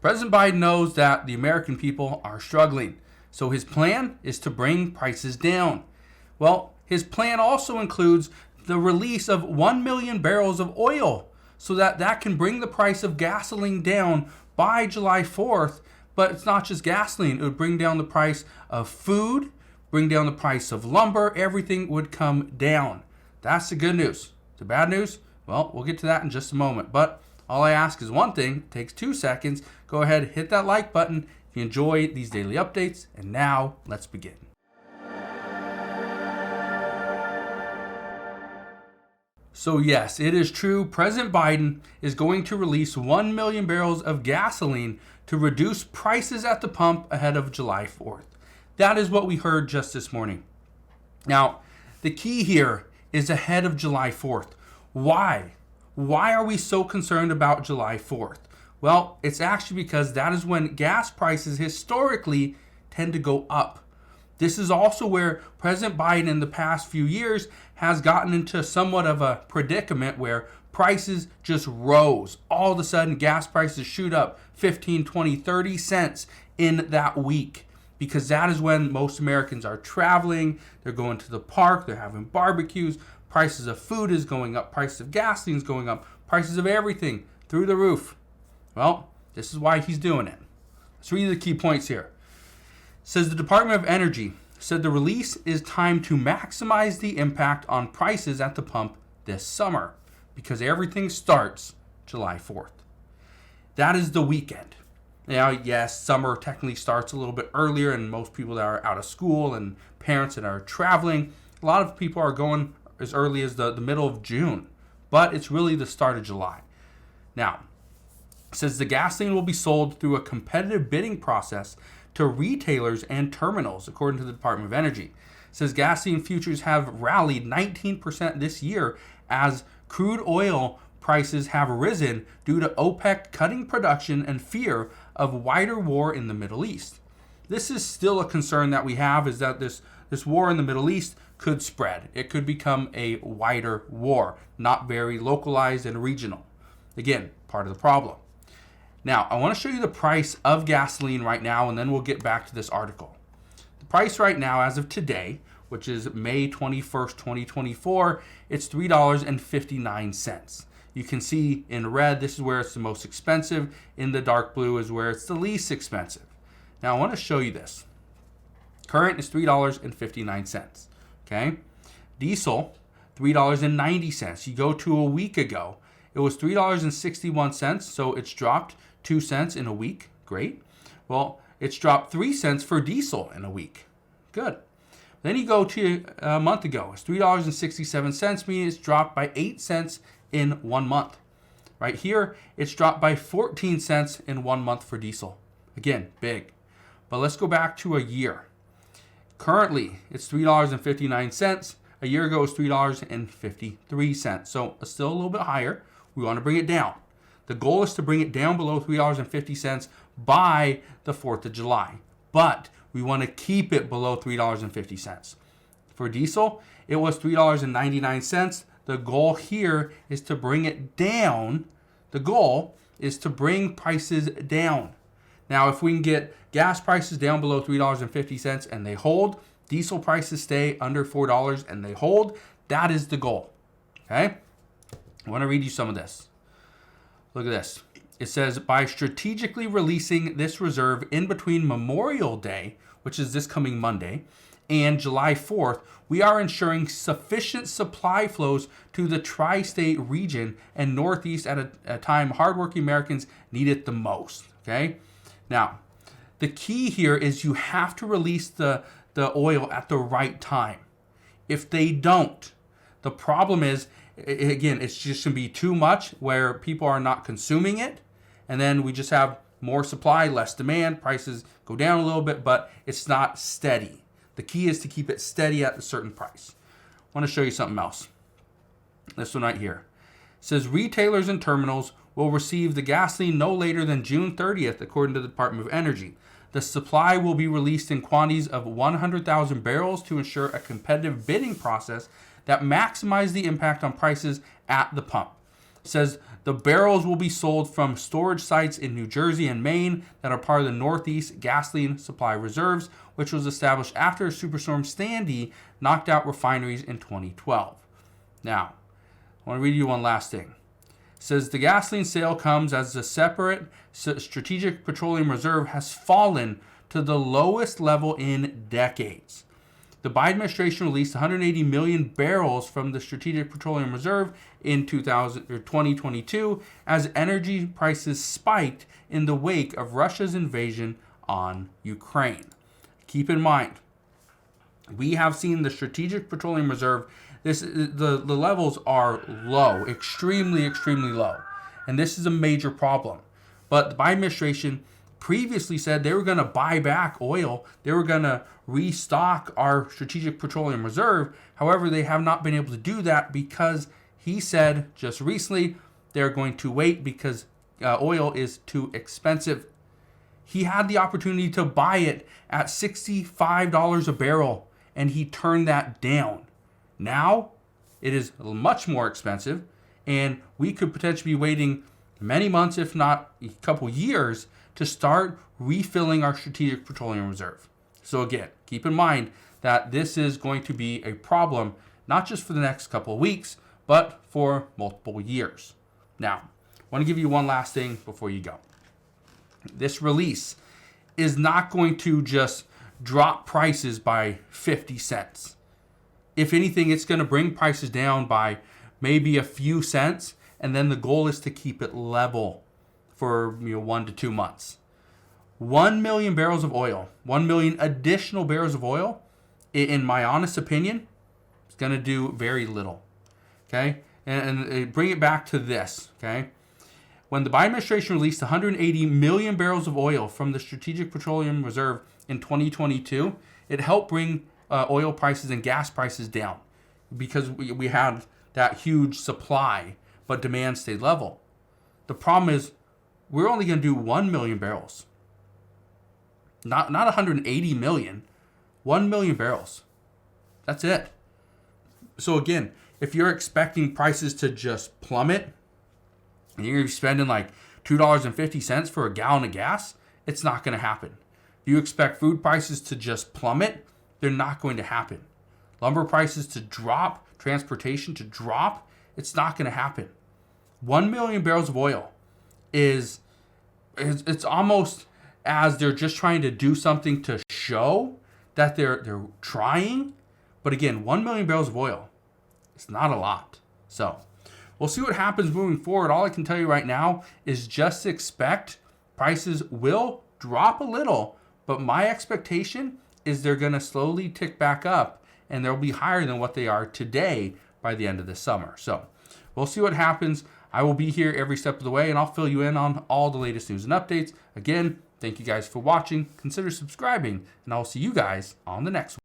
President Biden knows that the American people are struggling, so his plan is to bring prices down. Well, his plan also includes the release of 1 million barrels of oil so that can bring the price of gasoline down by July 4th. But it's not just gasoline. It would bring down the price of food, bring down the price of lumber. Everything would come down. That's the good news. The bad news? Well, we'll get to that in just a moment. But all I ask is one thing. It takes 2 seconds. Go ahead, hit that like button if you enjoy these daily updates. And now, let's begin. So yes, it is true. President Biden is going to release 1 million barrels of gasoline to reduce prices at the pump ahead of July 4th. That is what we heard just this morning. Now, the key here is ahead of July 4th. Why? Why are we so concerned about July 4th? Well, it's actually because that is when gas prices historically tend to go up. This is also where President Biden in the past few years has gotten into somewhat of a predicament where prices just rose. All of a sudden, gas prices shoot up 15, 20, 30 cents in that week, because that is when most Americans are traveling. They're going to the park. They're having barbecues. Prices of food is going up. Prices of gasoline is going up. Prices of everything through the roof. Well, this is why he's doing it. Let's read the key points here. It says the Department of Energy said the release is timed to maximize the impact on prices at the pump this summer, because everything starts July 4th. That is the weekend. Now, yes, summer technically starts a little bit earlier, and most people that are out of school and parents that are traveling, a lot of people are going as early as the middle of June, but it's really the start of July. Now, it says the gasoline will be sold through a competitive bidding process to retailers and terminals, according to the Department of Energy. It says gasoline futures have rallied 19% this year as crude oil prices have risen due to OPEC cutting production and fear of wider war in the Middle East. This is still a concern that we have, is that this war in the Middle East could spread. It could become a wider war, not very localized and regional. Again, part of the problem. Now, I want to show you the price of gasoline right now, and then we'll get back to this article. The price right now, as of today, which is May 21st, 2024, it's $3.59. You can see in red, this is where it's the most expensive. In the dark blue is where it's the least expensive. Now, I want to show you this. Current is $3.59. Okay? Diesel, $3.90. You go to a week ago, it was $3.61, so it's dropped 2 cents in a week. Great. Well, it's dropped 3 cents for diesel in a week. Good. Then you go to a month ago. It's $3.67, meaning it's dropped by 8 cents in 1 month. Right here, it's dropped by 14 cents in 1 month for diesel. Again, big. But let's go back to a year. Currently, it's $3.59. A year ago, it was $3.53. So it's still a little bit higher. We want to bring it down. The goal is to bring it down below $3.50 by the 4th of July. But we want to keep it below $3.50. For diesel, it was $3.99. The goal here is to bring it down. The goal is to bring prices down. Now, if we can get gas prices down below $3.50 and they hold, diesel prices stay under $4 and they hold, that is the goal. Okay? I want to read you some of this. Look at this. It says, by strategically releasing this reserve in between Memorial Day, which is this coming Monday, and July 4th, we are ensuring sufficient supply flows to the tri-state region and Northeast at a time hardworking Americans need it the most. Okay? Now, the key here is you have to release the oil at the right time. If they don't, the problem is, again, it's just going to be too much where people are not consuming it. And then we just have more supply, less demand. Prices go down a little bit, but it's not steady. The key is to keep it steady at a certain price. I want to show you something else. This one right here. It says retailers and terminals will receive the gasoline no later than June 30th, according to the Department of Energy. The supply will be released in quantities of 100,000 barrels to ensure a competitive bidding process that maximizes the impact on prices at the pump. It says The barrels will be sold from storage sites in New Jersey and Maine that are part of the Northeast Gasoline Supply Reserves, which was established after Superstorm Sandy knocked out refineries in 2012. Now, I want to read you one last thing. It says the gasoline sale comes as the separate Strategic Petroleum Reserve has fallen to the lowest level in decades. The Biden administration released 180 million barrels from the Strategic Petroleum Reserve in 2022 as energy prices spiked in the wake of Russia's invasion on Ukraine. Keep in mind, we have seen the Strategic Petroleum Reserve. The levels are low, extremely low, and this is a major problem. But the Biden administration previously said they were going to buy back oil. They were going to restock our Strategic Petroleum Reserve. However, they have not been able to do that because he said just recently they're going to wait because oil is too expensive. He had the opportunity to buy it at $65 a barrel, and he turned that down. Now, it is much more expensive, and we could potentially be waiting many months, if not a couple years, to start refilling our Strategic Petroleum Reserve. So again, keep in mind that this is going to be a problem, not just for the next couple of weeks, but for multiple years. Now, I want to give you one last thing before you go. This release is not going to just drop prices by 50 cents. If anything, it's going to bring prices down by maybe a few cents, and then the goal is to keep it level for 1 to 2 months. 1 million barrels of oil, 1 million additional barrels of oil, in my honest opinion, is going to do very little. Okay? And bring it back to this. Okay? When the Biden administration released 180 million barrels of oil from the Strategic Petroleum Reserve in 2022, it helped bring oil prices and gas prices down because we had that huge supply, but demand stayed level. The problem is we're only going to do 1 million barrels. Not 180 million, 1 million barrels. That's it. So again, if you're expecting prices to just plummet and you're going to be spending like $2.50 for a gallon of gas, it's not going to happen. If you expect food prices to just plummet, they're not going to happen. Lumber prices to drop, transportation to drop, it's not going to happen. 1 million barrels of oil it's almost as they're just trying to do something to show that they're trying. But again, 1 million barrels of oil, it's not a lot. So we'll see what happens moving forward. All I can tell you right now is just expect prices will drop a little, but my expectation is they're going to slowly tick back up and they'll be higher than what they are today by the end of the summer. So we'll see what happens. I will be here every step of the way and I'll fill you in on all the latest news and updates. Again, thank you guys for watching. Consider subscribing and I'll see you guys on the next one.